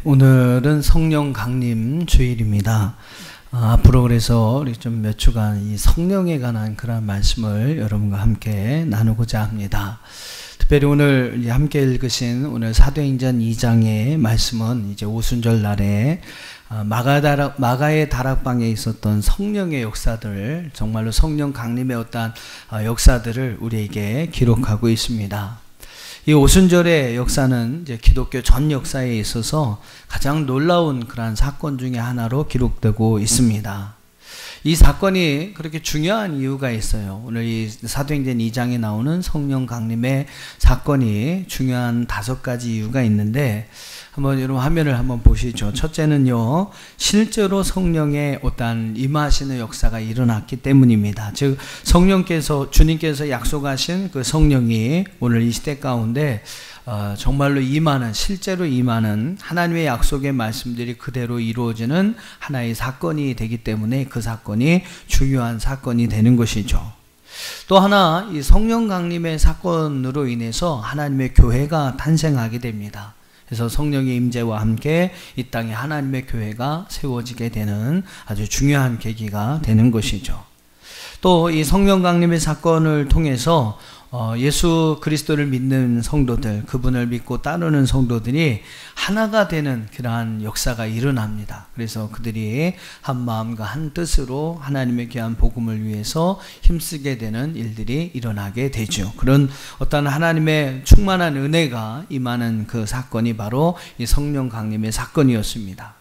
오늘은 성령 강림 주일입니다. 앞으로 그래서 우리 좀 몇 주간 이 성령에 관한 그런 말씀을 여러분과 함께 나누고자 합니다. 특별히 오늘 함께 읽으신 오늘 사도행전 2장의 말씀은 이제 오순절 날에 마가의 다락방에 있었던 성령의 역사들, 정말로 성령 강림의 어떤 역사들을 우리에게 기록하고 있습니다. 이 오순절의 역사는 이제 기독교 전 역사에 있어서 가장 놀라운 그러한 사건 중에 하나로 기록되고 있습니다. 이 사건이 그렇게 중요한 이유가 있어요. 오늘 이 사도행전 2장에 나오는 성령 강림의 사건이 중요한 5가지 이유가 있는데, 한번 여러분 화면을 한번 보시죠. 첫째는요, 실제로 성령의 어떤 임하시는 역사가 일어났기 때문입니다. 즉 성령께서, 주님께서 약속하신 그 성령이 오늘 이 시대 가운데 정말로 임하는, 실제로 임하는 하나님의 약속의 말씀들이 그대로 이루어지는 하나의 사건이 되기 때문에 그 사건이 중요한 사건이 되는 것이죠. 또 하나, 이 성령 강림의 사건으로 인해서 하나님의 교회가 탄생하게 됩니다. 그래서 성령의 임재와 함께 이 땅에 하나님의 교회가 세워지게 되는 아주 중요한 계기가 되는 것이죠. 또 이 성령 강림의 사건을 통해서 예수 그리스도를 믿는 성도들, 그분을 믿고 따르는 성도들이 하나가 되는 그러한 역사가 일어납니다. 그래서 그들이 한 마음과 한 뜻으로 하나님의 귀한 복음을 위해서 힘쓰게 되는 일들이 일어나게 되죠. 그런 어떤 하나님의 충만한 은혜가 임하는 그 사건이 바로 이 성령 강림의 사건이었습니다.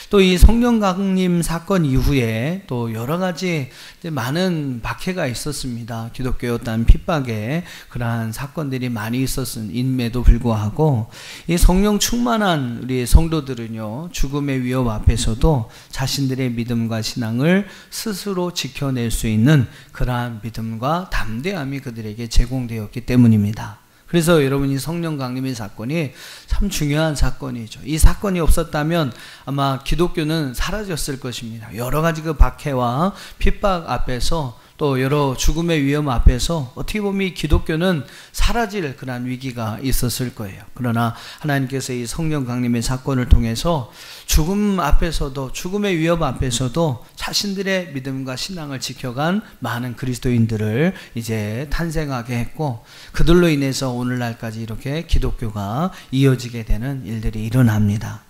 또 이 성령 강림 사건 이후에 또 여러 가지 많은 박해가 있었습니다. 기독교의 어떤 핍박에 그러한 사건들이 많이 있었음에도 불구하고 이 성령 충만한 우리 성도들은요, 죽음의 위협 앞에서도 자신들의 믿음과 신앙을 스스로 지켜낼 수 있는 그러한 믿음과 담대함이 그들에게 제공되었기 때문입니다. 그래서 여러분, 이 성령 강림의 사건이 참 중요한 사건이죠. 이 사건이 없었다면 아마 기독교는 사라졌을 것입니다. 여러 가지 그 박해와 핍박 앞에서, 또 여러 죽음의 위험 앞에서 어떻게 보면 이 기독교는 사라질 그런 위기가 있었을 거예요. 그러나 하나님께서 이 성령 강림의 사건을 통해서 죽음 앞에서도, 죽음의 위협 앞에서도 자신들의 믿음과 신앙을 지켜간 많은 그리스도인들을 이제 탄생하게 했고, 그들로 인해서 오늘날까지 이렇게 기독교가 이어지게 되는 일들이 일어납니다.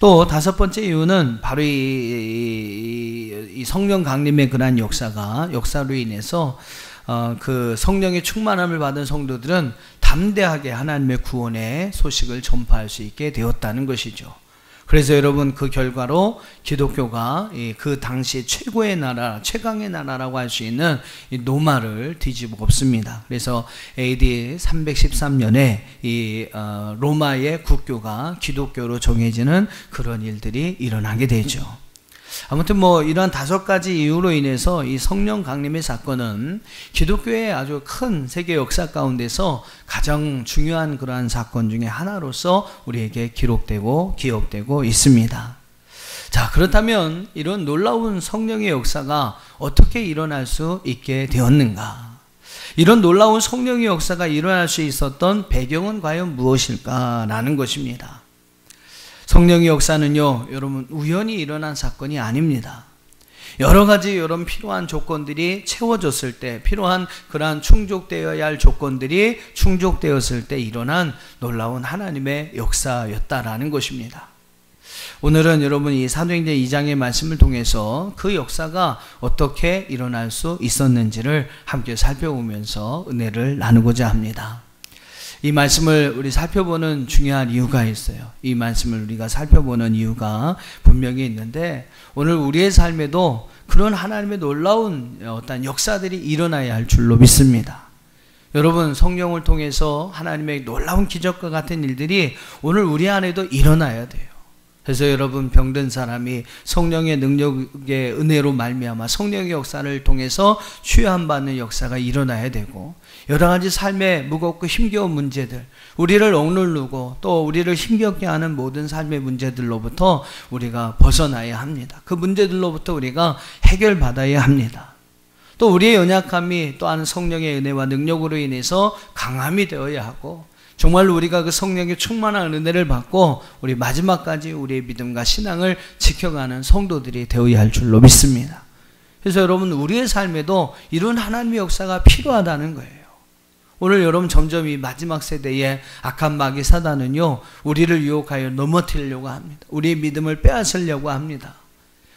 또 5번째 이유는 바로 이 성령 강림의 그러한 역사로 인해서 그 성령의 충만함을 받은 성도들은 담대하게 하나님의 구원의 소식을 전파할 수 있게 되었다는 것이죠. 그래서 여러분, 그 결과로 기독교가 그 당시 최고의 나라, 최강의 나라라고 할 수 있는 이 로마를 뒤집어 엎습니다. 그래서 AD 313년에 이 로마의 국교가 기독교로 정해지는 그런 일들이 일어나게 되죠. 아무튼 이러한 5가지 이유로 인해서 이 성령 강림의 사건은 기독교의 아주 큰 세계 역사 가운데서 가장 중요한 그러한 사건 중에 하나로서 우리에게 기록되고 기억되고 있습니다. 자, 그렇다면 이런 놀라운 성령의 역사가 어떻게 일어날 수 있게 되었는가? 이런 놀라운 성령의 역사가 일어날 수 있었던 배경은 과연 무엇일까라는 것입니다. 성령의 역사는요, 여러분, 우연히 일어난 사건이 아닙니다. 여러 가지 이런 필요한 조건들이 채워졌을 때, 필요한 그러한 충족되어야 할 조건들이 충족되었을 때 일어난 놀라운 하나님의 역사였다라는 것입니다. 오늘은 여러분, 이 사도행전 2장의 말씀을 통해서 그 역사가 어떻게 일어날 수 있었는지를 함께 살펴보면서 은혜를 나누고자 합니다. 이 말씀을 우리 살펴보는 중요한 이유가 있어요. 이 말씀을 우리가 살펴보는 이유가 분명히 있는데, 오늘 우리의 삶에도 그런 하나님의 놀라운 어떤 역사들이 일어나야 할 줄로 믿습니다. 여러분, 성령을 통해서 하나님의 놀라운 기적과 같은 일들이 오늘 우리 안에도 일어나야 돼요. 그래서 여러분, 병든 사람이 성령의 능력의 은혜로 말미암아 성령의 역사를 통해서 취함받는 역사가 일어나야 되고, 여러 가지 삶의 무겁고 힘겨운 문제들, 우리를 억누르고 또 우리를 힘겹게 하는 모든 삶의 문제들로부터 우리가 벗어나야 합니다. 그 문제들로부터 우리가 해결받아야 합니다. 또 우리의 연약함이 또한 성령의 은혜와 능력으로 인해서 강함이 되어야 하고, 정말로 우리가 그 성령의 충만한 은혜를 받고 우리 마지막까지 우리의 믿음과 신앙을 지켜가는 성도들이 되어야 할 줄로 믿습니다. 그래서 여러분, 우리의 삶에도 이런 하나님의 역사가 필요하다는 거예요. 오늘 여러분, 점점 이 마지막 세대의 악한 마귀 사단은요, 우리를 유혹하여 넘어뜨리려고 합니다. 우리의 믿음을 빼앗으려고 합니다.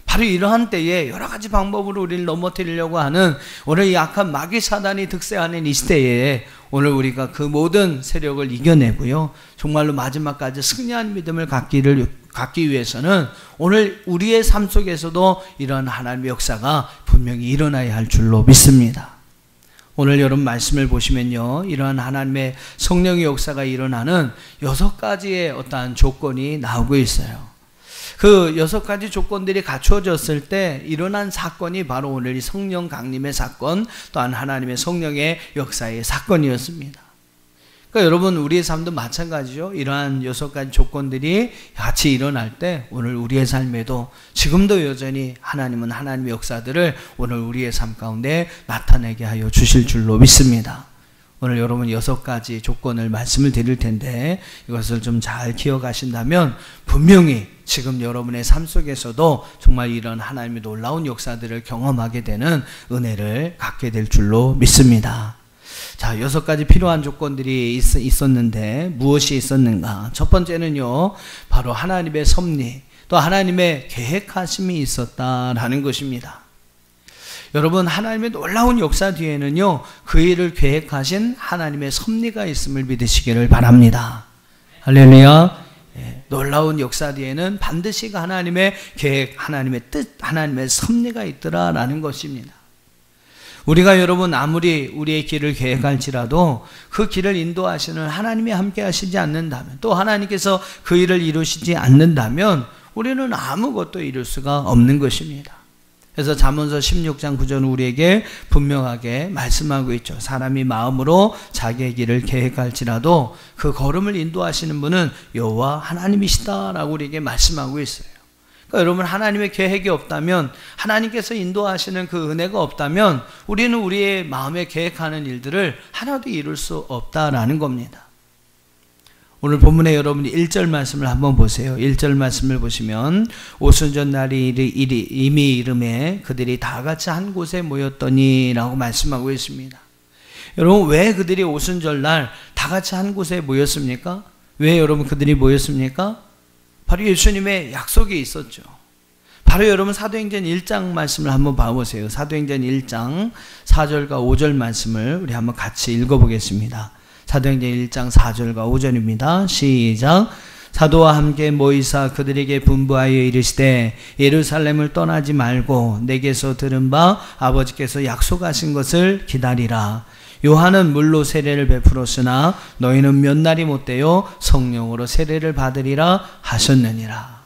바로 이러한 때에 여러 가지 방법으로 우리를 넘어뜨리려고 하는 오늘 이 악한 마귀 사단이 득세하는 이 시대에 오늘 우리가 그 모든 세력을 이겨내고요, 정말로 마지막까지 승리한 믿음을 갖기 위해서는 오늘 우리의 삶 속에서도 이런 하나님의 역사가 분명히 일어나야 할 줄로 믿습니다. 오늘 여러분 말씀을 보시면요, 이러한 하나님의 성령의 역사가 일어나는 6가지의 어떠한 조건이 나오고 있어요. 그 6가지 조건들이 갖추어졌을 때 일어난 사건이 바로 오늘 이 성령 강림의 사건, 또한 하나님의 성령의 역사의 사건이었습니다. 그러니까 여러분, 우리의 삶도 마찬가지죠. 이러한 6가지 조건들이 같이 일어날 때 오늘 우리의 삶에도 지금도 여전히 하나님은 하나님의 역사들을 오늘 우리의 삶 가운데 나타내게 하여 주실 줄로 믿습니다. 오늘 여러분 6가지 조건을 말씀을 드릴 텐데 이것을 좀 잘 기억하신다면 분명히 지금 여러분의 삶 속에서도 정말 이런 하나님의 놀라운 역사들을 경험하게 되는 은혜를 갖게 될 줄로 믿습니다. 자, 6가지 필요한 조건들이 있었는데 무엇이 있었는가? 첫 번째는요, 바로 하나님의 섭리, 또 하나님의 계획하심이 있었다라는 것입니다. 여러분, 하나님의 놀라운 역사 뒤에는요, 그 일을 계획하신 하나님의 섭리가 있음을 믿으시기를 바랍니다. 할렐루야. 놀라운 역사 뒤에는 반드시 하나님의 계획, 하나님의 뜻, 하나님의 섭리가 있더라라는 것입니다. 우리가 여러분 아무리 우리의 길을 계획할지라도 그 길을 인도하시는 하나님이 함께 하시지 않는다면, 또 하나님께서 그 일을 이루시지 않는다면 우리는 아무것도 이룰 수가 없는 것입니다. 그래서 잠언서 16장 9절은 우리에게 분명하게 말씀하고 있죠. 사람이 마음으로 자기의 길을 계획할지라도 그 걸음을 인도하시는 분은 여호와 하나님이시다라고 우리에게 말씀하고 있어요. 그러니까 여러분, 하나님의 계획이 없다면, 하나님께서 인도하시는 그 은혜가 없다면 우리는 우리의 마음에 계획하는 일들을 하나도 이룰 수 없다라는 겁니다. 오늘 본문에 여러분이 1절 말씀을 한번 보세요. 1절 말씀을 보시면 오순절 날이 이미 이름에 그들이 다 같이 한 곳에 모였더니 라고 말씀하고 있습니다. 여러분, 왜 그들이 오순절 날 다 같이 한 곳에 모였습니까? 왜 여러분 그들이 모였습니까? 바로 예수님의 약속이 있었죠. 바로 여러분 사도행전 1장 말씀을 한번 봐보세요. 사도행전 1장 4절과 5절 말씀을 우리 한번 같이 읽어보겠습니다. 사도행전 1장 4절과 5절입니다. 시작. 사도와 함께 모이사 그들에게 분부하여 이르시되 예루살렘을 떠나지 말고 내게서 들은 바 아버지께서 약속하신 것을 기다리라. 요한은 물로 세례를 베풀었으나 너희는 몇 날이 못되어 성령으로 세례를 받으리라 하셨느니라.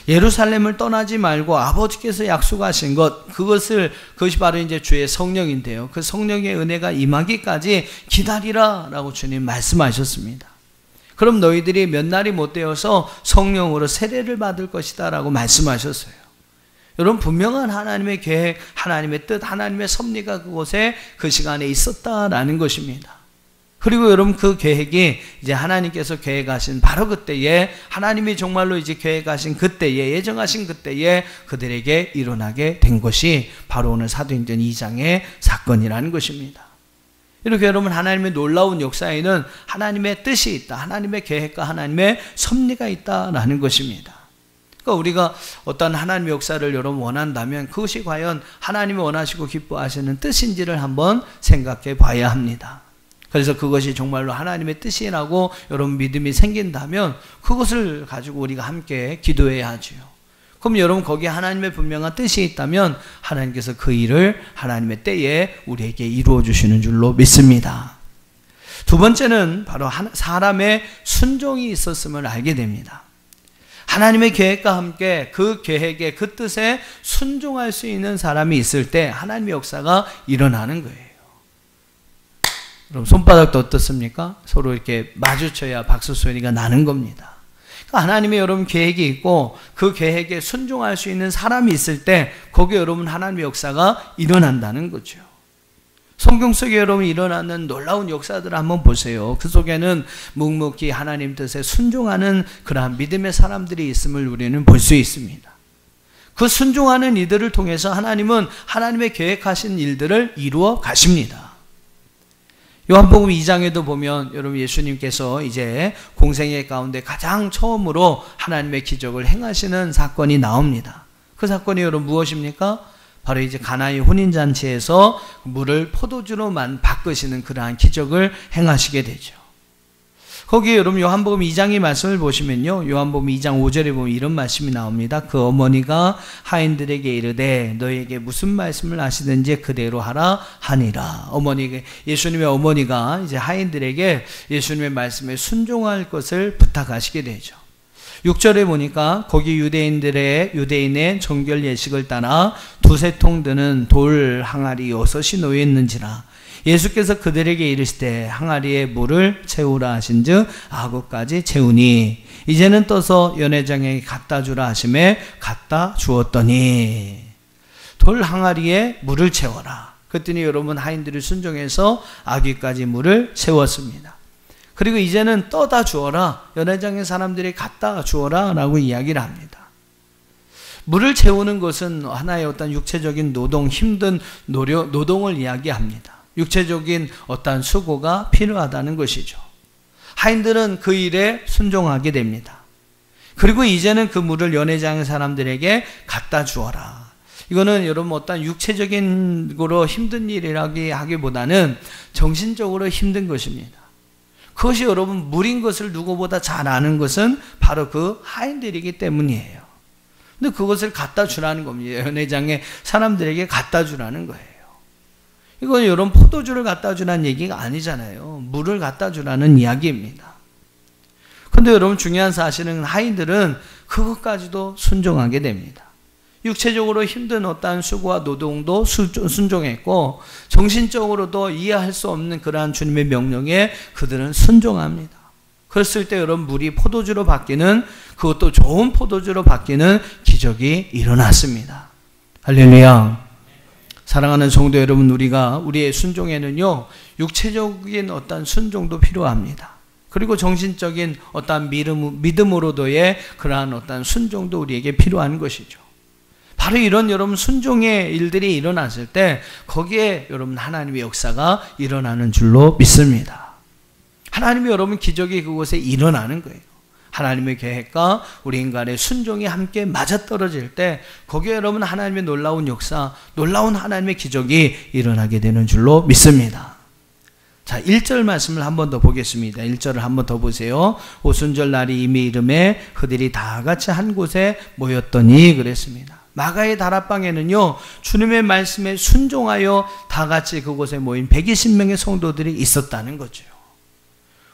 예루살렘을 떠나지 말고 아버지께서 약속하신 그것이 바로 이제 주의 성령인데요. 그 성령의 은혜가 임하기까지 기다리라라고 주님 말씀하셨습니다. 그럼 너희들이 몇 날이 못 되어서 성령으로 세례를 받을 것이다라고 말씀하셨어요. 여러분, 분명한 하나님의 계획, 하나님의 뜻, 하나님의 섭리가 그곳에 그 시간에 있었다라는 것입니다. 그리고 여러분, 그 계획이 이제 하나님께서 계획하신 바로 그때에, 하나님이 정말로 이제 계획하신 그때에, 예정하신 그때에 그들에게 일어나게 된 것이 바로 오늘 사도행전 2장의 사건이라는 것입니다. 이렇게 여러분, 하나님의 놀라운 역사에는 하나님의 뜻이 있다, 하나님의 계획과 하나님의 섭리가 있다라는 것입니다. 그러니까 우리가 어떤 하나님의 역사를 여러분 원한다면 그것이 과연 하나님이 원하시고 기뻐하시는 뜻인지를 한번 생각해 봐야 합니다. 그래서 그것이 정말로 하나님의 뜻이라고 여러분 믿음이 생긴다면 그것을 가지고 우리가 함께 기도해야 하죠. 그럼 여러분, 거기에 하나님의 분명한 뜻이 있다면 하나님께서 그 일을 하나님의 때에 우리에게 이루어 주시는 줄로 믿습니다. 두 번째는 바로 사람의 순종이 있었음을 알게 됩니다. 하나님의 계획과 함께 그 계획에, 그 뜻에 순종할 수 있는 사람이 있을 때 하나님의 역사가 일어나는 거예요. 그럼 손바닥도 어떻습니까? 서로 이렇게 마주쳐야 박수 소리가 나는 겁니다. 그러니까 하나님의 여러분 계획이 있고 그 계획에 순종할 수 있는 사람이 있을 때 거기에 여러분 하나님의 역사가 일어난다는 거죠. 성경 속에 여러분 일어나는 놀라운 역사들을 한번 보세요. 그 속에는 묵묵히 하나님 뜻에 순종하는 그러한 믿음의 사람들이 있음을 우리는 볼 수 있습니다. 그 순종하는 이들을 통해서 하나님은 하나님의 계획하신 일들을 이루어 가십니다. 요한복음 2장에도 보면 여러분 예수님께서 이제 공생애 가운데 가장 처음으로 하나님의 기적을 행하시는 사건이 나옵니다. 그 사건이 여러분 무엇입니까? 바로 이제 가나의 혼인잔치에서 물을 포도주로만 바꾸시는 그러한 기적을 행하시게 되죠. 거기에 여러분 요한복음 2장의 말씀을 보시면요, 요한복음 2장 5절에 보면 이런 말씀이 나옵니다. 그 어머니가 하인들에게 이르되 너에게 무슨 말씀을 하시든지 그대로 하라 하니라. 어머니, 예수님의 어머니가 이제 하인들에게 예수님의 말씀에 순종할 것을 부탁하시게 되죠. 6절에 보니까 거기 유대인의 정결 예식을 따라 두세 통 드는 돌 항아리 6이 놓여 있는지라. 예수께서 그들에게 이르시되 항아리에 물을 채우라 하신즉 아구까지 채우니 이제는 떠서 연회장에게 갖다 주라 하심에 갖다 주었더니 돌 항아리에 물을 채워라. 그랬더니 여러분 하인들이 순종해서 아귀까지 물을 채웠습니다. 그리고 이제는 떠다 주어라. 연회장의 사람들이 갖다 주어라 라고 이야기를 합니다. 물을 채우는 것은 하나의 어떤 육체적인 노동, 힘든 노동을 이야기합니다. 육체적인 어떤 수고가 필요하다는 것이죠. 하인들은 그 일에 순종하게 됩니다. 그리고 이제는 그 물을 연회장의 사람들에게 갖다 주어라. 이거는 여러분 어떤 육체적인 거로 힘든 일이라기 하기보다는 정신적으로 힘든 것입니다. 그것이 여러분 물인 것을 누구보다 잘 아는 것은 바로 그 하인들이기 때문이에요. 근데 그것을 갖다 주라는 겁니다. 연회장의 사람들에게 갖다 주라는 거예요. 이건 여러분 포도주를 갖다 주라는 얘기가 아니잖아요. 물을 갖다 주라는 이야기입니다. 그런데 여러분 중요한 사실은 하인들은 그것까지도 순종하게 됩니다. 육체적으로 힘든 어떠한 수고와 노동도 순종했고 정신적으로도 이해할 수 없는 그러한 주님의 명령에 그들은 순종합니다. 그랬을 때 여러분 물이 포도주로 바뀌는, 그것도 좋은 포도주로 바뀌는 기적이 일어났습니다. 할렐루야. 사랑하는 성도 여러분, 우리의 순종에는요, 육체적인 어떤 순종도 필요합니다. 그리고 정신적인 어떤 믿음으로도의 그러한 어떤 순종도 우리에게 필요한 것이죠. 바로 이런 여러분 순종의 일들이 일어났을 때 거기에 여러분 하나님의 역사가 일어나는 줄로 믿습니다. 하나님이 여러분 기적이 그곳에 일어나는 거예요. 하나님의 계획과 우리 인간의 순종이 함께 맞아떨어질 때 거기에 여러분 하나님의 놀라운 역사, 놀라운 하나님의 기적이 일어나게 되는 줄로 믿습니다. 자, 1절 말씀을 한 번 더 보겠습니다. 1절을 한 번 더 보세요. 오순절 날이 이미 이름에 그들이 다 같이 한 곳에 모였더니 그랬습니다. 마가의 다락방에는요, 주님의 말씀에 순종하여 다 같이 그곳에 모인 120명의 성도들이 있었다는 거죠.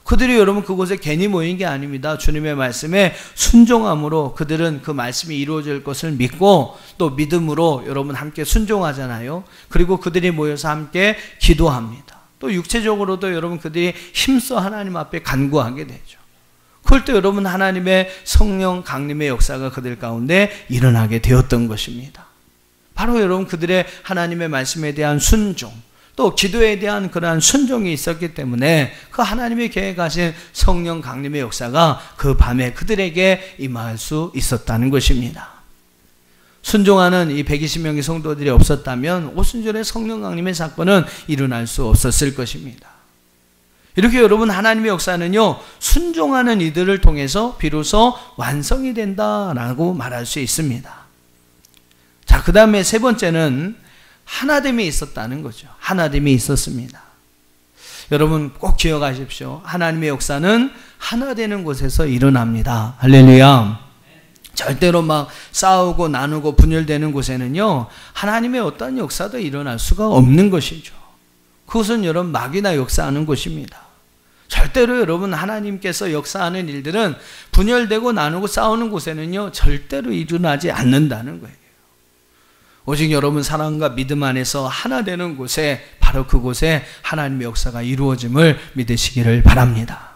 그들이 여러분 그곳에 괜히 모인 게 아닙니다. 주님의 말씀에 순종함으로 그들은 그 말씀이 이루어질 것을 믿고 또 믿음으로 여러분 함께 순종하잖아요. 그리고 그들이 모여서 함께 기도합니다. 또 육체적으로도 여러분 그들이 힘써 하나님 앞에 간구하게 되죠. 그럴 때 여러분 하나님의 성령 강림의 역사가 그들 가운데 일어나게 되었던 것입니다. 바로 여러분 그들의 하나님의 말씀에 대한 순종, 또 기도에 대한 그러한 순종이 있었기 때문에 그 하나님의 계획하신 성령 강림의 역사가 그 밤에 그들에게 임할 수 있었다는 것입니다. 순종하는 이 120명의 성도들이 없었다면 오순절의 성령 강림의 사건은 일어날 수 없었을 것입니다. 이렇게 여러분 하나님의 역사는요, 순종하는 이들을 통해서 비로소 완성이 된다라고 말할 수 있습니다. 자, 그 다음에 세 번째는 하나됨이 있었다는 거죠. 하나됨이 있었습니다. 여러분 꼭 기억하십시오. 하나님의 역사는 하나 되는 곳에서 일어납니다. 할렐루야. 절대로 막 싸우고 나누고 분열되는 곳에는요, 하나님의 어떤 역사도 일어날 수가 없는 것이죠. 그것은 여러분 마귀나 역사하는 곳입니다. 절대로 여러분 하나님께서 역사하는 일들은 분열되고 나누고 싸우는 곳에는요, 절대로 일어나지 않는다는 거예요. 오직 여러분 사랑과 믿음 안에서 하나 되는 곳에, 바로 그곳에 하나님의 역사가 이루어짐을 믿으시기를 바랍니다.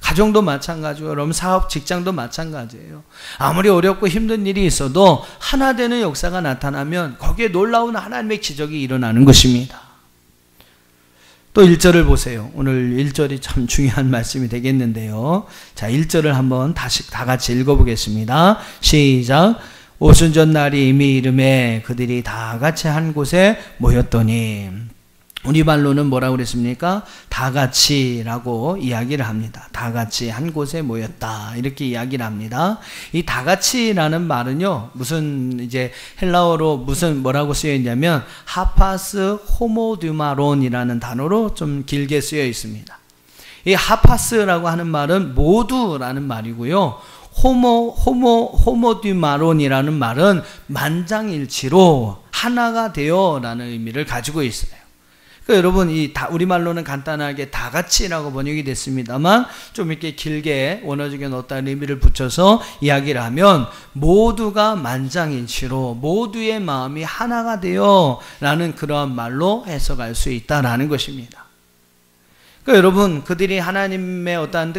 가정도 마찬가지고 여러분 사업, 직장도 마찬가지예요. 아무리 어렵고 힘든 일이 있어도 하나 되는 역사가 나타나면 거기에 놀라운 하나님의 기적이 일어나는 것입니다. 또 1절을 보세요. 오늘 1절이 참 중요한 말씀이 되겠는데요. 자, 1절을 한번 다시 다 같이 읽어보겠습니다. 시작. 오순절 날이 이미 이름에 그들이 다 같이 한 곳에 모였더니, 우리 말로는 뭐라고 그랬습니까? 다 같이라고 이야기를 합니다. 다 같이 한 곳에 모였다, 이렇게 이야기를 합니다. 이 다 같이라는 말은요, 무슨 이제 헬라어로 무슨 뭐라고 쓰여 있냐면 하파스 호모듀마론이라는 단어로 좀 길게 쓰여 있습니다. 이 하파스라고 하는 말은 모두라는 말이고요. 호모듀마론이라는 말은 만장일치로 하나가 되어라는 의미를 가지고 있어요. 그러니까 여러분, 우리말로는 간단하게 다 같이라고 번역이 됐습니다만, 좀 이렇게 길게 원어적인 어떤 의미를 붙여서 이야기를 하면 모두가 만장일치로 모두의 마음이 하나가 되어 라는 그러한 말로 해석할 수 있다라는 것입니다. 그러니까 여러분, 그들이 하나님의 어떠한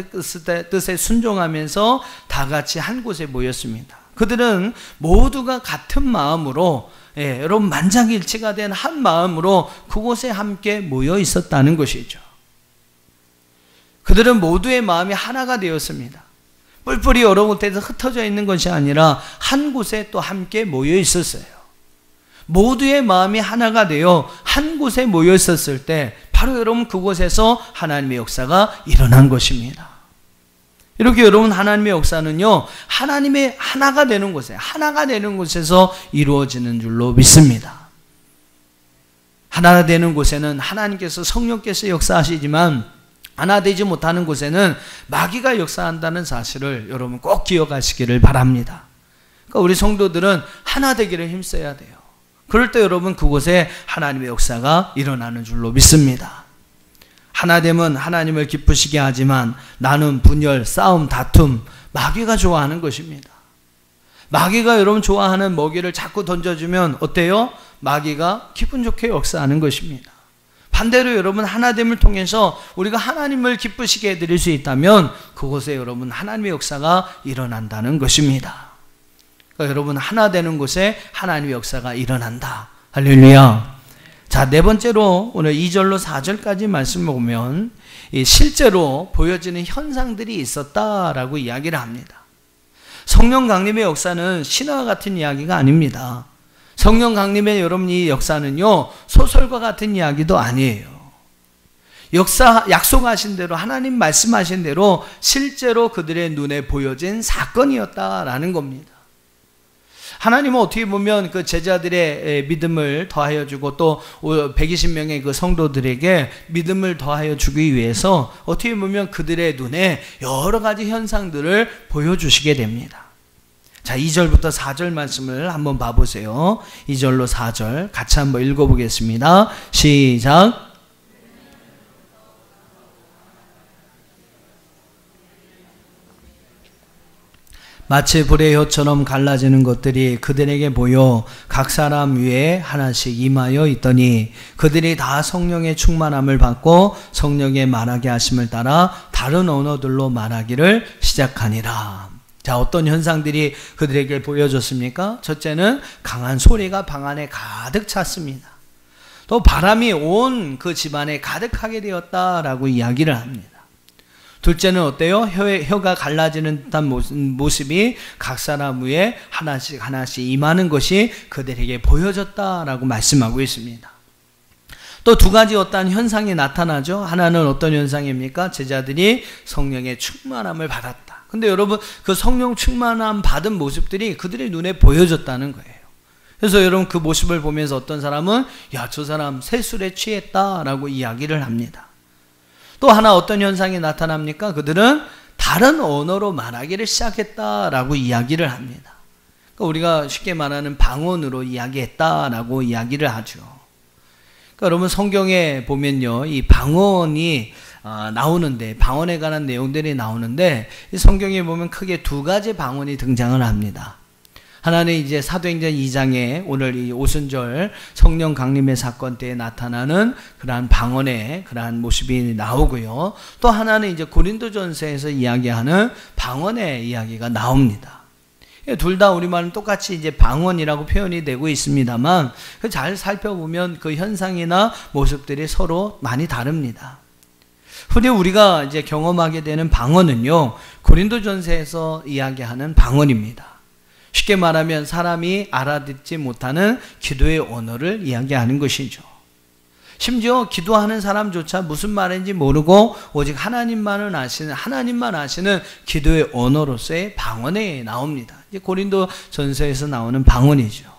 뜻에 순종하면서 다 같이 한 곳에 모였습니다. 그들은 모두가 같은 마음으로, 여러분, 만장일치가 된 한 마음으로 그곳에 함께 모여 있었다는 것이죠. 그들은 모두의 마음이 하나가 되었습니다. 뿔뿔이 여러 곳에서 흩어져 있는 것이 아니라 한 곳에 또 함께 모여 있었어요. 모두의 마음이 하나가 되어 한 곳에 모여 있었을 때 바로 여러분 그곳에서 하나님의 역사가 일어난 것입니다. 이렇게 여러분, 하나님의 역사는요, 하나님의 하나가 되는 곳에서 이루어지는 줄로 믿습니다. 하나가 되는 곳에는 하나님께서, 성령께서 역사하시지만 하나 되지 못하는 곳에는 마귀가 역사한다는 사실을 여러분 꼭 기억하시기를 바랍니다. 그러니까 우리 성도들은 하나 되기를 힘써야 돼요. 그럴 때 여러분 그곳에 하나님의 역사가 일어나는 줄로 믿습니다. 하나됨은 하나님을 기쁘시게 하지만 나는 분열, 싸움, 다툼, 마귀가 좋아하는 것입니다. 마귀가 여러분 좋아하는 먹이를 자꾸 던져주면 어때요? 마귀가 기분 좋게 역사하는 것입니다. 반대로 여러분, 하나됨을 통해서 우리가 하나님을 기쁘시게 해드릴 수 있다면 그곳에 여러분 하나님의 역사가 일어난다는 것입니다. 그러니까 여러분, 하나 되는 곳에 하나님의 역사가 일어난다. 할렐루야. 자, 네 번째로 오늘 2절로 4절까지 말씀을 보면 실제로 보여지는 현상들이 있었다라고 이야기를 합니다. 성령 강림의 역사는 신화와 같은 이야기가 아닙니다. 성령 강림의 여러분 이 역사는요, 소설과 같은 이야기도 아니에요. 약속하신 대로, 하나님 말씀하신 대로 실제로 그들의 눈에 보여진 사건이었다라는 겁니다. 하나님은 어떻게 보면 그 제자들의 믿음을 더하여 주고 또 120명의 그 성도들에게 믿음을 더하여 주기 위해서 어떻게 보면 그들의 눈에 여러 가지 현상들을 보여주시게 됩니다. 자, 2절부터 4절 말씀을 한번 봐보세요. 2절로 4절 같이 한번 읽어보겠습니다. 시작. 마치 불의 혀처럼 갈라지는 것들이 그들에게 보여 각 사람 위에 하나씩 임하여 있더니 그들이 다 성령의 충만함을 받고 성령의 말하게 하심을 따라 다른 언어들로 말하기를 시작하니라. 자, 어떤 현상들이 그들에게 보여졌습니까? 첫째는 강한 소리가 방 안에 가득 찼습니다. 또 바람이 온 그 집안에 가득하게 되었다라고 이야기를 합니다. 둘째는 어때요? 혀가 갈라지는 듯한 모습이 각 사람 위에 하나씩 임하는 것이 그들에게 보여졌다라고 말씀하고 있습니다. 또 두 가지 어떠한 현상이 나타나죠. 하나는 어떤 현상입니까? 제자들이 성령의 충만함을 받았다. 근데 여러분, 그 성령 충만함 받은 모습들이 그들의 눈에 보여졌다는 거예요. 그래서 여러분 그 모습을 보면서 어떤 사람은 야, 저 사람 새술에 취했다라고 이야기를 합니다. 또 하나 어떤 현상이 나타납니까? 그들은 다른 언어로 말하기를 시작했다라고 이야기를 합니다. 그러니까 우리가 쉽게 말하는 방언으로 이야기했다라고 이야기를 하죠. 그러니까 여러분 성경에 보면요, 이 방언이 나오는데, 방언에 관한 내용들이 나오는데, 이 성경에 보면 크게 두 가지 방언이 등장을 합니다. 하나는 이제 사도행전 2장에 오늘 이 오순절 성령 강림의 사건 때에 나타나는 그러한 방언의 그러한 모습이 나오고요. 또 하나는 이제 고린도전서에서 이야기하는 방언의 이야기가 나옵니다. 둘 다 우리말은 똑같이 이제 방언이라고 표현이 되고 있습니다만 잘 살펴보면 그 현상이나 모습들이 서로 많이 다릅니다. 흔히 우리가 이제 경험하게 되는 방언은요, 고린도전서에서 이야기하는 방언입니다. 쉽게 말하면 사람이 알아듣지 못하는 기도의 언어를 이야기하는 것이죠. 심지어 기도하는 사람조차 무슨 말인지 모르고 오직 하나님만 아시는 기도의 언어로서의 방언에 나옵니다. 이제 고린도전서에서 나오는 방언이죠.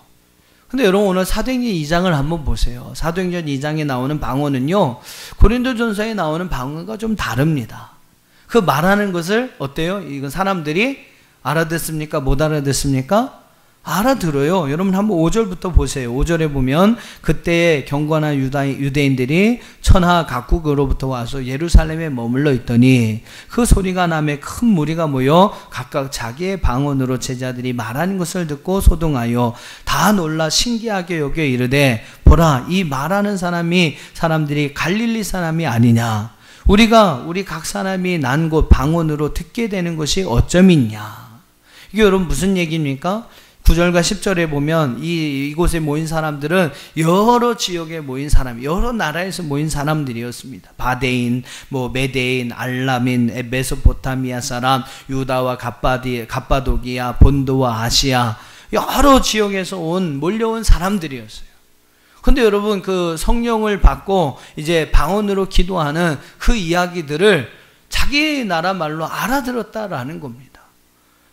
근데 여러분 오늘 사도행전 2장을 한번 보세요. 사도행전 2장에 나오는 방언은요, 고린도전서에 나오는 방언과 좀 다릅니다. 그 말하는 것을 어때요? 이건 사람들이 알아듣습니까? 못 알아듣습니까? 알아들어요. 여러분 한번 5절부터 보세요. 5절에 보면 그때의 경건한 유대인들이 천하 각국으로부터 와서 예루살렘에 머물러 있더니 그 소리가 나매 큰 무리가 모여 각각 자기의 방언으로 제자들이 말하는 것을 듣고 소동하여 다 놀라 신기하게 여겨 이르되 보라, 이 말하는 사람들이 갈릴리 사람이 아니냐. 우리 각 사람이 난 곳 방언으로 듣게 되는 것이 어쩌밌냐. 이게 여러분 무슨 얘기입니까? 9절과 10절에 보면 이곳에 모인 사람들은 여러 지역에 모인 사람, 여러 나라에서 모인 사람들이었습니다. 바데인, 메데인, 알라민, 메소포타미아 사람, 유다와 갑바도기아, 본도와 아시아, 여러 지역에서 몰려온 사람들이었어요. 근데 여러분 그 성령을 받고 이제 방언으로 기도하는 그 이야기들을 자기 나라 말로 알아들었다라는 겁니다.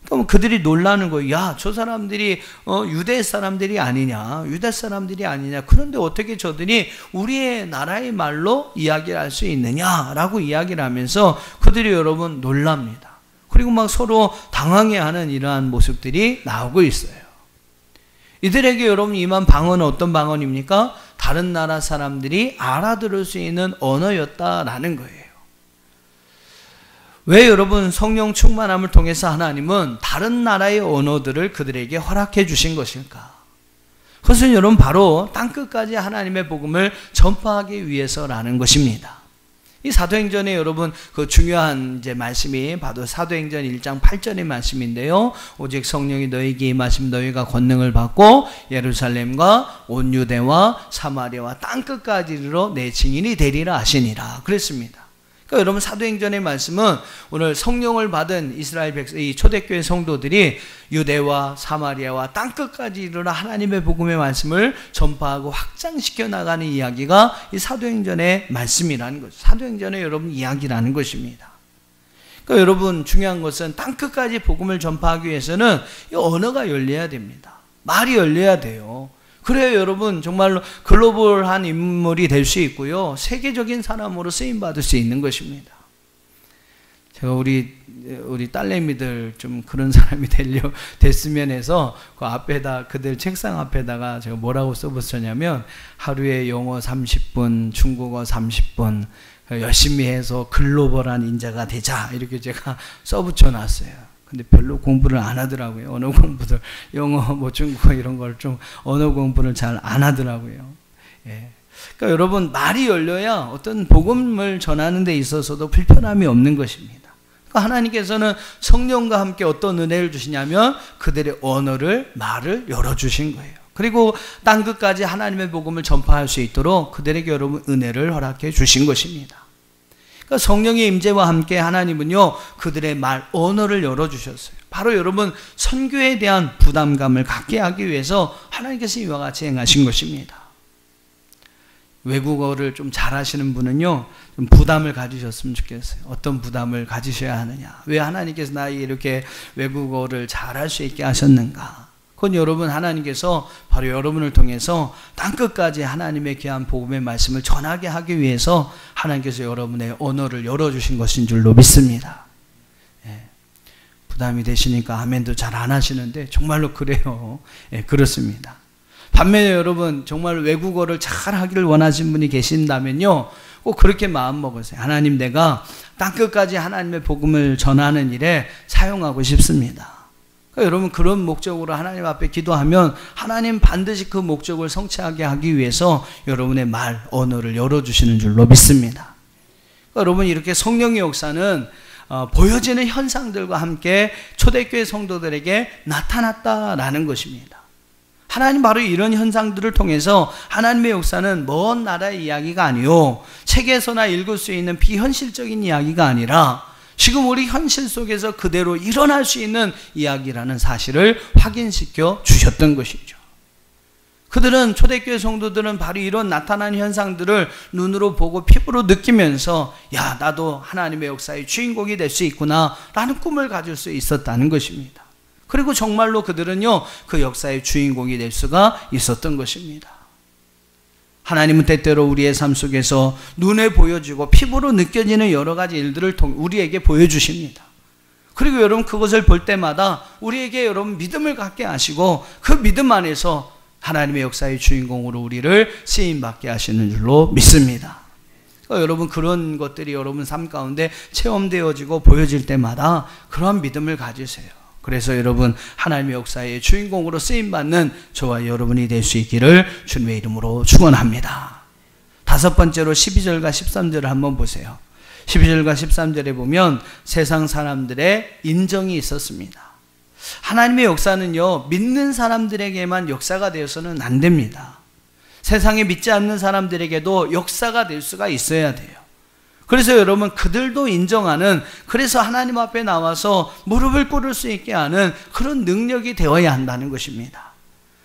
그럼 그들이 놀라는 거예요. 야, 저 사람들이 유대 사람들이 아니냐, 유대 사람들이 아니냐. 그런데 어떻게 저들이 우리의 나라의 말로 이야기를 할 수 있느냐라고 이야기를 하면서 그들이 여러분 놀랍니다. 그리고 막 서로 당황해하는 이러한 모습들이 나오고 있어요. 이들에게 여러분 임한 방언은 어떤 방언입니까? 다른 나라 사람들이 알아들을 수 있는 언어였다라는 거예요. 왜 여러분 성령 충만함을 통해서 하나님은 다른 나라의 언어들을 그들에게 허락해 주신 것일까? 그것은 여러분 바로 땅끝까지 하나님의 복음을 전파하기 위해서라는 것입니다. 이 사도행전에 여러분 그 중요한 이제 말씀이 바로 사도행전 1장 8절의 말씀인데요. 오직 성령이 너희에게 임하시면 너희가 권능을 받고 예루살렘과 온 유대와 사마리아와 땅끝까지 이르러 내 증인이 되리라 하시니라 그랬습니다. 그러니까 여러분 사도행전의 말씀은 오늘 성령을 받은 이스라엘 이 초대교회 성도들이 유대와 사마리아와 땅끝까지 이르러 하나님의 복음의 말씀을 전파하고 확장시켜 나가는 이야기가 이 사도행전의 말씀이라는 거죠. 사도행전의 여러분 이야기라는 것입니다. 그러니까 여러분 중요한 것은 땅끝까지 복음을 전파하기 위해서는 이 언어가 열려야 됩니다. 말이 열려야 돼요. 그래야 여러분 정말로 글로벌한 인물이 될 수 있고요. 세계적인 사람으로 쓰임받을 수 있는 것입니다. 제가 우리 딸내미들 좀 그런 사람이 됐으면 해서 그 앞에다 그들 책상 앞에다가 제가 뭐라고 써붙였냐면 하루에 영어 30분, 중국어 30분 열심히 해서 글로벌한 인자가 되자 이렇게 제가 써붙여 놨어요. 근데 별로 공부를 안 하더라고요. 언어 공부들, 영어, 중국어 이런 걸 좀 언어 공부를 잘 안 하더라고요. 예. 그러니까 여러분 말이 열려야 어떤 복음을 전하는 데 있어서도 불편함이 없는 것입니다. 그러니까 하나님께서는 성령과 함께 어떤 은혜를 주시냐면 그들의 말을 열어주신 거예요. 그리고 땅끝까지 하나님의 복음을 전파할 수 있도록 그들에게 여러분 은혜를 허락해 주신 것입니다. 그러니까 성령의 임재와 함께 하나님은요 그들의 언어를 열어주셨어요. 바로 여러분 선교에 대한 부담감을 갖게 하기 위해서 하나님께서 이와 같이 행하신 것입니다. 외국어를 좀 잘하시는 분은요 좀 부담을 가지셨으면 좋겠어요. 어떤 부담을 가지셔야 하느냐, 왜 하나님께서 나에게 이렇게 외국어를 잘할 수 있게 하셨는가. 그건 여러분 하나님께서 바로 여러분을 통해서 땅끝까지 하나님의 귀한 복음의 말씀을 전하게 하기 위해서 하나님께서 여러분의 언어를 열어주신 것인 줄로 믿습니다. 예. 부담이 되시니까 아멘도 잘 안 하시는데 정말로 그래요. 예, 그렇습니다. 반면에 여러분 정말 외국어를 잘 하기를 원하시는 분이 계신다면요 꼭 그렇게 마음 먹으세요. 하나님, 내가 땅끝까지 하나님의 복음을 전하는 일에 사용하고 싶습니다. 그러니까 여러분 그런 목적으로 하나님 앞에 기도하면 하나님 반드시 그 목적을 성취하게 하기 위해서 여러분의 언어를 열어주시는 줄로 믿습니다. 그러니까 여러분 이렇게 성령의 역사는 보여지는 현상들과 함께 초대교회 성도들에게 나타났다라는 것입니다. 하나님 바로 이런 현상들을 통해서 하나님의 역사는 먼 나라의 이야기가 아니요, 책에서나 읽을 수 있는 비현실적인 이야기가 아니라 지금 우리 현실 속에서 그대로 일어날 수 있는 이야기라는 사실을 확인시켜 주셨던 것이죠. 그들은, 초대교회 성도들은 바로 이런 나타난 현상들을 눈으로 보고 피부로 느끼면서 야, 나도 하나님의 역사의 주인공이 될 수 있구나 라는 꿈을 가질 수 있었다는 것입니다. 그리고 정말로 그들은요, 그 역사의 주인공이 될 수가 있었던 것입니다. 하나님은 때때로 우리의 삶 속에서 눈에 보여지고 피부로 느껴지는 여러 가지 일들을 통해 우리에게 보여주십니다. 그리고 여러분, 그것을 볼 때마다 우리에게 여러분 믿음을 갖게 하시고 그 믿음 안에서 하나님의 역사의 주인공으로 우리를 쓰임받게 하시는 줄로 믿습니다. 여러분, 그런 것들이 여러분 삶 가운데 체험되어지고 보여질 때마다 그러한 믿음을 가지세요. 그래서 여러분, 하나님의 역사의 주인공으로 쓰임받는 저와 여러분이 될 수 있기를 주님의 이름으로 축원합니다. 다섯 번째로 12절과 13절을 한번 보세요. 12절과 13절에 보면 세상 사람들의 인정이 있었습니다. 하나님의 역사는요, 믿는 사람들에게만 역사가 되어서는 안 됩니다. 세상에 믿지 않는 사람들에게도 역사가 될 수가 있어야 돼요. 그래서 여러분, 그들도 인정하는, 그래서 하나님 앞에 나와서 무릎을 꿇을 수 있게 하는 그런 능력이 되어야 한다는 것입니다.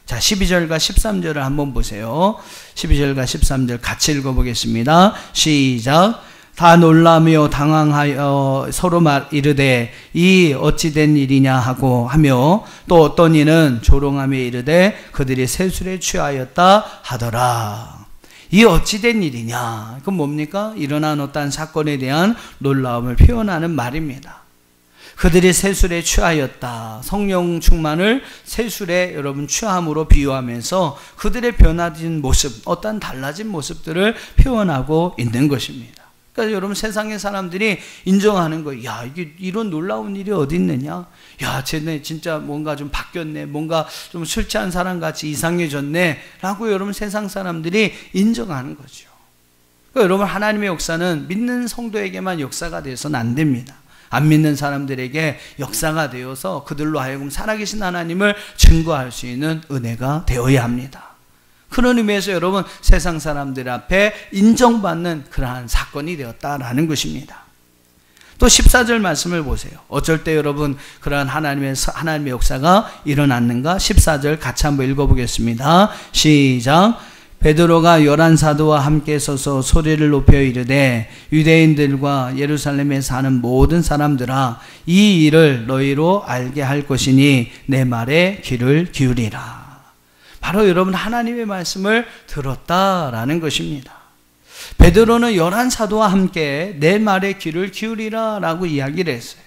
자, 12절과 13절을 한번 보세요. 12절과 13절 같이 읽어보겠습니다. 시작. 다 놀라며 당황하여 서로 이르되 이 어찌된 일이냐 하며 또 어떤 이는 조롱하며 이르되 그들이 세술에 취하였다 하더라. 이 어찌된 일이냐, 그건 뭡니까? 일어난 어떠한 사건에 대한 놀라움을 표현하는 말입니다. 그들이 세술에 취하였다. 성령 충만을 세술에 여러분 취함으로 비유하면서 그들의 변화진 모습, 어떠한 달라진 모습들을 표현하고 있는 것입니다. 그러니까 여러분, 세상의 사람들이 인정하는 거예요. 야, 이게 이런 놀라운 일이 어디 있느냐? 야, 쟤네 진짜 뭔가 좀 바뀌었네. 뭔가 좀 술 취한 사람 같이 이상해졌네. 라고 여러분, 세상 사람들이 인정하는 거죠. 그러니까 여러분, 하나님의 역사는 믿는 성도에게만 역사가 되어서는 안 됩니다. 안 믿는 사람들에게 역사가 되어서 그들로 하여금 살아계신 하나님을 증거할 수 있는 은혜가 되어야 합니다. 그런 의미에서 여러분, 세상 사람들 앞에 인정받는 그러한 사건이 되었다라는 것입니다. 또 14절 말씀을 보세요. 어쩔 때 여러분 그러한 하나님의 역사가 일어났는가? 14절 같이 한번 읽어보겠습니다. 시작. 베드로가 11사도와 함께 서서 소리를 높여 이르되 유대인들과 예루살렘에 사는 모든 사람들아, 이 일을 너희로 알게 할 것이니 내 말에 귀를 기울이라. 바로 여러분, 하나님의 말씀을 들었다라는 것입니다. 베드로는 11사도와 함께 내 말에 귀를 기울이라 라고 이야기를 했어요.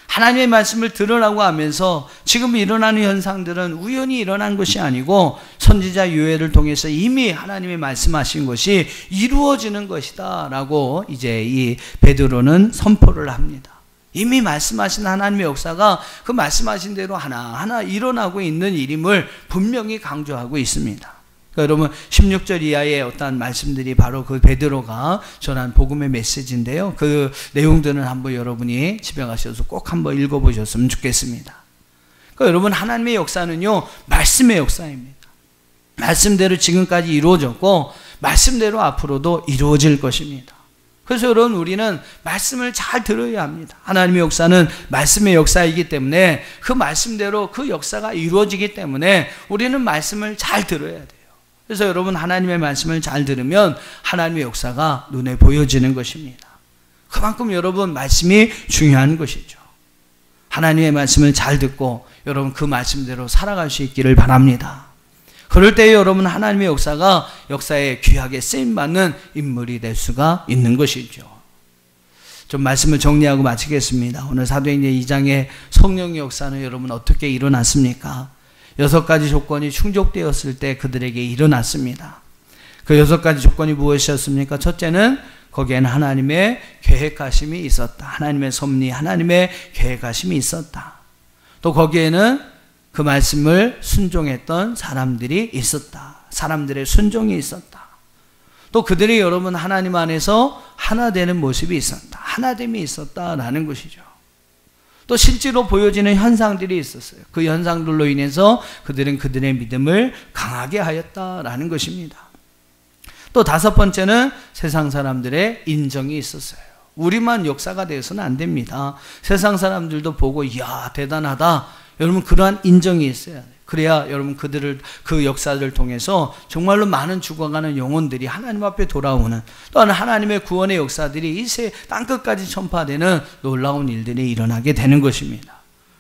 하나님의 말씀을 들으라고 하면서 지금 일어나는 현상들은 우연히 일어난 것이 아니고 선지자 요엘을 통해서 이미 하나님의 말씀하신 것이 이루어지는 것이다 라고 이제 이 베드로는 선포를 합니다. 이미 말씀하신 하나님의 역사가 그 말씀하신 대로 하나하나 일어나고 있는 일임을 분명히 강조하고 있습니다. 그러니까 여러분, 16절 이하의 어떠한 말씀들이 바로 그 베드로가 전한 복음의 메시지인데요. 그 내용들은 한번 여러분이 집에 가셔서 꼭 한번 읽어보셨으면 좋겠습니다. 그러니까 여러분, 하나님의 역사는요, 말씀의 역사입니다. 말씀대로 지금까지 이루어졌고 말씀대로 앞으로도 이루어질 것입니다. 그래서 여러분, 우리는 말씀을 잘 들어야 합니다. 하나님의 역사는 말씀의 역사이기 때문에 그 말씀대로 그 역사가 이루어지기 때문에 우리는 말씀을 잘 들어야 돼요. 그래서 여러분, 하나님의 말씀을 잘 들으면 하나님의 역사가 눈에 보여지는 것입니다. 그만큼 여러분, 말씀이 중요한 것이죠. 하나님의 말씀을 잘 듣고 여러분 그 말씀대로 살아갈 수 있기를 바랍니다. 그럴 때 여러분, 하나님의 역사가 역사에 귀하게 쓰임받는 인물이 될 수가 있는 것이죠. 좀 말씀을 정리하고 마치겠습니다. 오늘 사도행전 2장의 성령의 역사는 여러분 어떻게 일어났습니까? 6가지 조건이 충족되었을 때 그들에게 일어났습니다. 그 6가지 조건이 무엇이었습니까? 첫째는 거기에는 하나님의 계획하심이 있었다. 하나님의 섭리, 하나님의 계획하심이 있었다. 또 거기에는 그 말씀을 순종했던 사람들이 있었다. 사람들의 순종이 있었다. 또 그들이 여러분 하나님 안에서 하나 되는 모습이 있었다. 하나됨이 있었다라는 것이죠. 또 실제로 보여지는 현상들이 있었어요. 그 현상들로 인해서 그들은 그들의 믿음을 강하게 하였다라는 것입니다. 또 다섯 번째는 세상 사람들의 인정이 있었어요. 우리만 역사가 되어서는 안 됩니다. 세상 사람들도 보고 이야 대단하다. 여러분 그러한 인정이 있어야 돼요. 그래야 여러분 그 역사를 통해서 정말로 많은 죽어가는 영혼들이 하나님 앞에 돌아오는, 또한 하나님의 구원의 역사들이 이 땅끝까지 전파되는 놀라운 일들이 일어나게 되는 것입니다.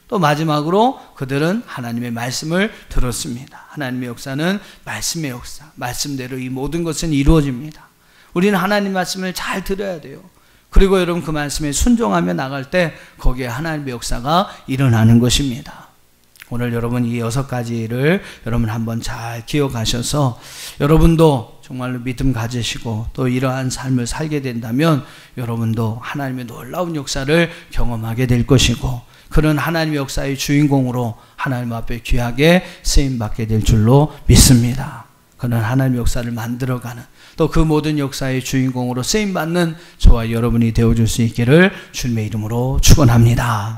또 마지막으로 그들은 하나님의 말씀을 들었습니다. 하나님의 역사는 말씀의 역사, 말씀대로 이 모든 것은 이루어집니다. 우리는 하나님 말씀을 잘 들어야 돼요. 그리고 여러분 그 말씀에 순종하며 나갈 때 거기에 하나님의 역사가 일어나는 것입니다. 오늘 여러분 이 6가지를 여러분 한번 잘 기억하셔서 여러분도 정말로 믿음 가지시고 또 이러한 삶을 살게 된다면 여러분도 하나님의 놀라운 역사를 경험하게 될 것이고, 그런 하나님의 역사의 주인공으로 하나님 앞에 귀하게 쓰임받게 될 줄로 믿습니다. 그런 하나님의 역사를 만들어가는, 또 그 모든 역사의 주인공으로 쓰임받는 저와 여러분이 되어줄 수 있기를 주님의 이름으로 축원합니다.